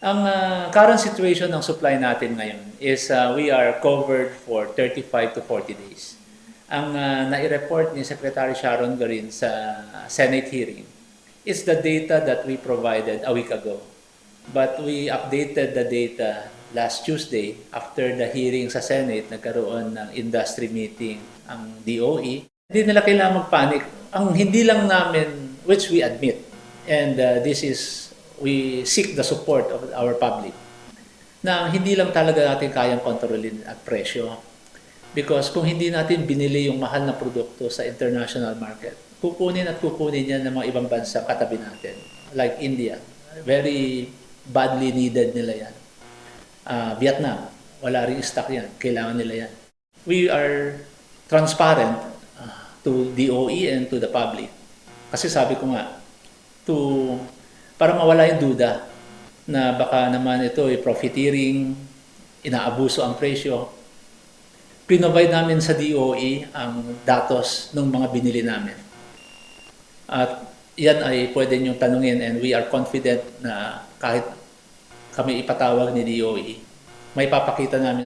Ang current situation ng supply natin ngayon is we are covered for 35 to 40 days. Ang nai-report ni Secretary Sharon Garin sa Senate hearing is the data that we provided a week ago. But we updated the data last Tuesday after the hearing sa Senate, nagkaroon ng industry meeting ang DOE. Hindi nila kailangan magpanik. Ang hindi lang namin, which we admit, and this is we seek the support of our public na hindi lang talaga natin kayang kontrolin at presyo. Because kung hindi natin binili yung mahal na produkto sa international market, kukunin yan ng mga ibang bansa katabi natin. Like India, very badly needed nila yan. Vietnam, wala rin stock yan, kailangan nila yan. We are transparent to DOE and to the public. Kasi sabi ko nga, para mawala yung duda na baka naman ito ay profiteering, inaabuso ang presyo. Pinovide namin sa DOE ang datos ng mga binili namin. At yan ay pwede niyong tanungin and we are confident na kahit kami ipatawag ni DOE, may papakita namin